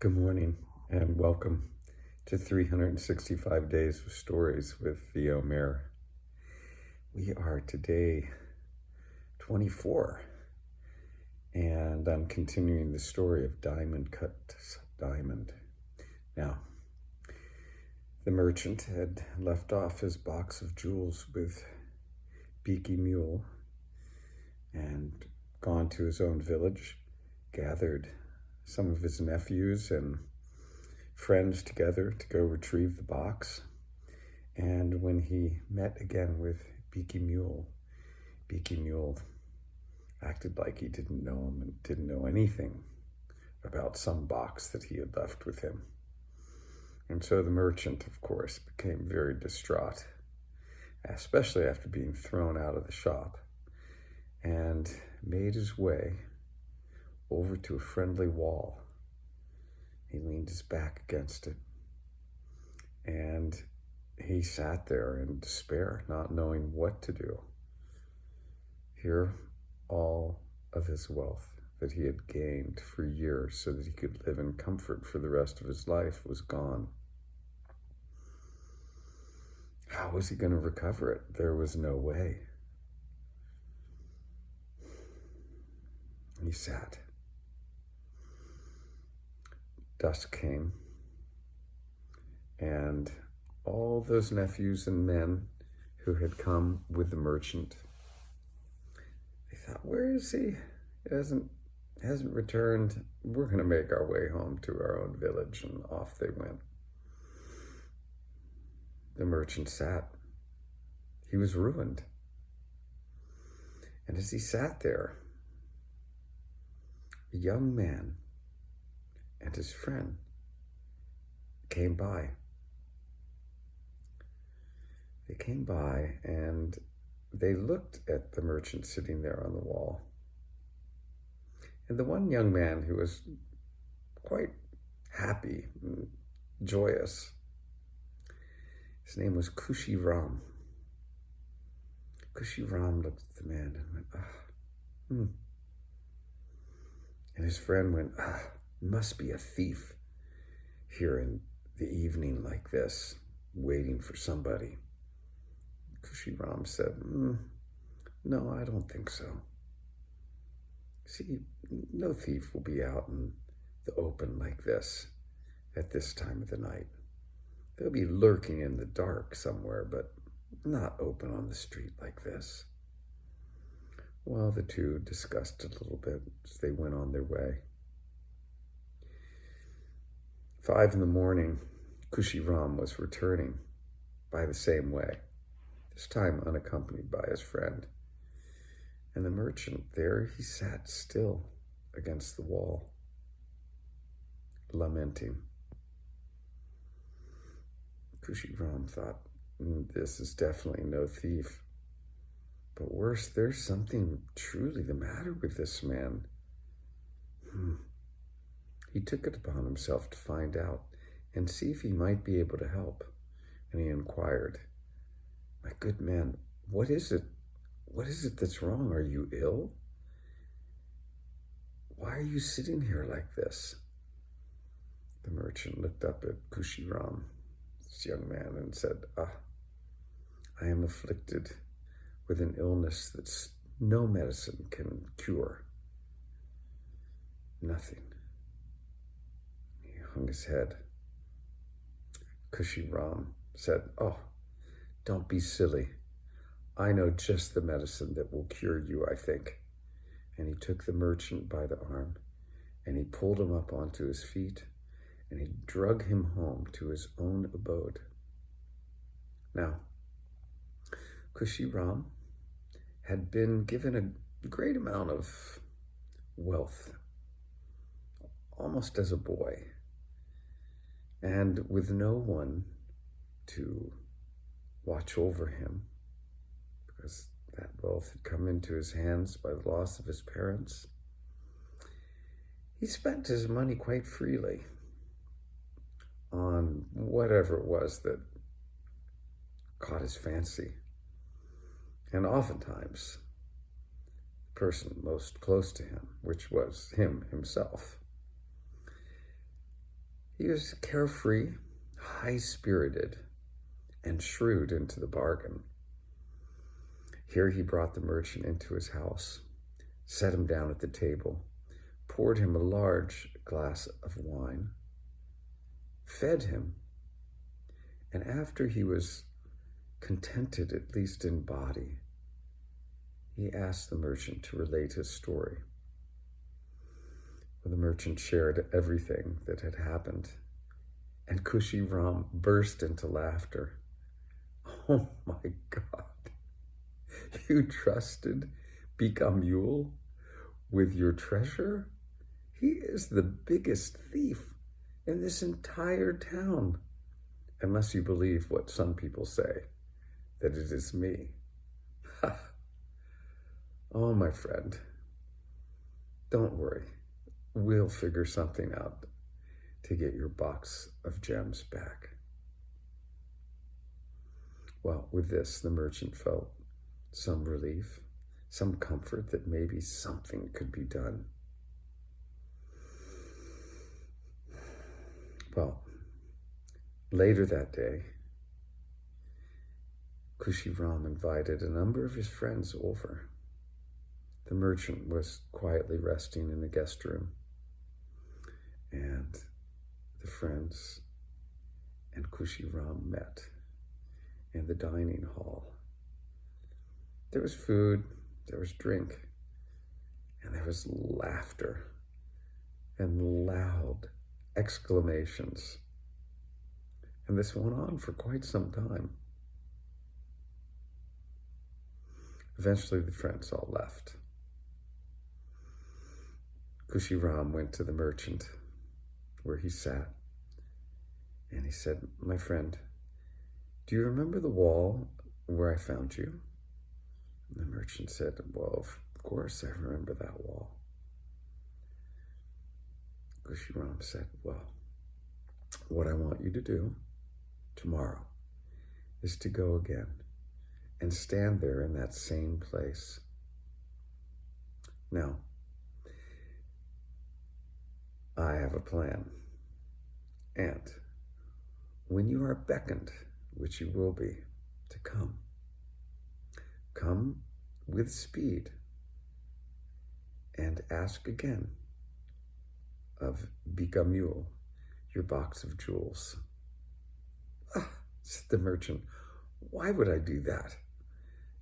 Good morning and welcome to 365 Days of Stories with Theo Mayer. We are today 24 and I'm continuing the story of Diamond Cuts Diamond. Now, the merchant had left off his box of jewels with Beaky Mule and gone to his own village, gathered some of his nephews and friends together to go retrieve the box. And when he met again with Beaky Mule acted like he didn't know him and didn't know anything about some box that he had left with him. And so the merchant, of course, became very distraught, especially after being thrown out of the shop, and made his way over to a friendly wall. He leaned his back against it, and he sat there in despair, not knowing what to do. Here, all of his wealth that he had gained for years so that he could live in comfort for the rest of his life was gone. How was he going to recover it? There was no way. He sat. Dusk came, and all those nephews and men who had come with the merchant, they thought, where is he? He hasn't returned. We're going to make our way home to our own village, and off they went. The merchant sat. He was ruined. And as he sat there, a young man and his friend came by. They came by and they looked at the merchant sitting there on the wall. And the one young man who was quite happy and joyous, his name was Kushi Ram. Kushi Ram looked at the man and went, And his friend went, must be a thief here in the evening like this, waiting for somebody. Kushi Ram said, no, I don't think so. See, no thief will be out in the open like this at this time of the night. They'll be lurking in the dark somewhere, but not open on the street like this. Well, the two discussed a little bit as they went on their way. 5 a.m, Kushi Ram was returning by the same way, this time unaccompanied by his friend. And the merchant, there he sat still against the wall, lamenting. Kushi Ram thought, this is definitely no thief. But worse, there's something truly the matter with this man. He took it upon himself to find out and see if he might be able to help. And he inquired, my good man, what is it? What is it that's wrong? Are you ill? Why are you sitting here like this? The merchant looked up at Kushi Ram, this young man, and said, I am afflicted with an illness that no medicine can cure. Nothing. He hung his head. Kushi Ram said, don't be silly. I know just the medicine that will cure you, I think. And he took the merchant by the arm and he pulled him up onto his feet and he drug him home to his own abode. Now, Kushi Ram had been given a great amount of wealth, almost as a boy, and with no one to watch over him, because that wealth had come into his hands by the loss of his parents. He spent his money quite freely on whatever it was that caught his fancy. And oftentimes, the person most close to him, which was him himself, He was carefree, high-spirited, and shrewd into the bargain. Here he brought the merchant into his house, set him down at the table, poured him a large glass of wine, fed him, and after he was contented, at least in body, he asked the merchant to relate his story. Well, the merchant shared everything that had happened, and Kushi Ram burst into laughter. Oh my God, you trusted Bikamule with your treasure? He is the biggest thief in this entire town, unless you believe what some people say, that it is me. Oh, my friend, don't worry. We'll figure something out to get your box of gems back. Well, with this, the merchant felt some relief, some comfort that maybe something could be done. Well, later that day, Kushi Ram invited a number of his friends over. The merchant was quietly resting in the guest room, and the friends and Kushi Ram met in the dining hall. There was food, there was drink, and there was laughter and loud exclamations. And this went on for quite some time. Eventually, the friends all left. Kushi Ram went to the merchant where he sat, and he said, "My friend, do you remember the wall where I found you?" And the merchant said, "Well, of course I remember that wall." Kushi Ram said, "Well, what I want you to do tomorrow is to go again and stand there in that same place. Now, I have a plan, and when you are beckoned, which you will be, to come with speed and ask again of Bikamule your box of jewels." "Ah," said the merchant, "why would I do that?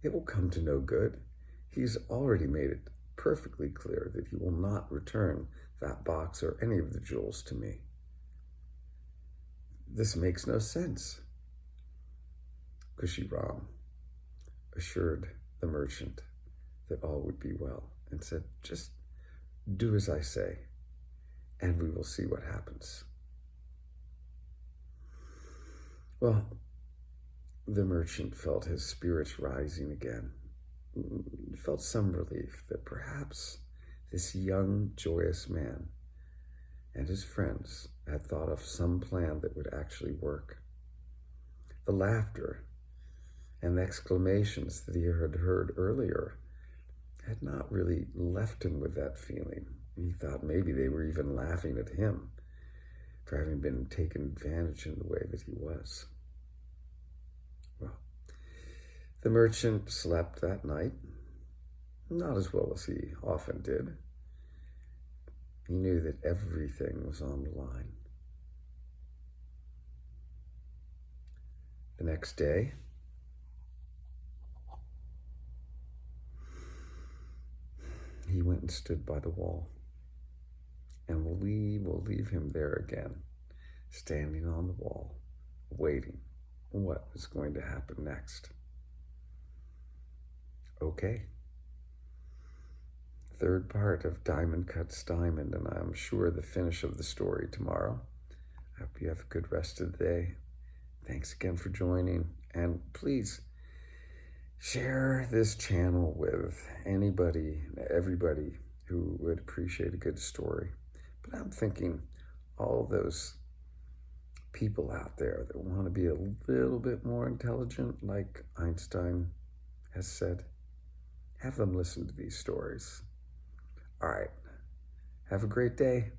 It will come to no good. He's already made it perfectly clear that he will not return that box or any of the jewels to me. This makes no sense." Kushi Ram assured the merchant that all would be well and said, "Just do as I say, and we will see what happens." Well, the merchant felt his spirits rising again. He felt some relief that perhaps this young, joyous man and his friends had thought of some plan that would actually work. The laughter and the exclamations that he had heard earlier had not really left him with that feeling. He thought maybe they were even laughing at him for having been taken advantage in the way that he was. Well, the merchant slept that night, not as well as he often did. He knew that everything was on the line. The next day, he went and stood by the wall, and we will leave him there again, standing on the wall, waiting what was going to happen next. Okay. Third part of Diamond Cuts Diamond, and I'm sure the finish of the story tomorrow. I hope you have a good rest of the day. Thanks again for joining, and please share this channel with anybody, everybody who would appreciate a good story. But I'm thinking all those people out there that want to be a little bit more intelligent, like Einstein has said, have them listen to these stories. All right. Have a great day.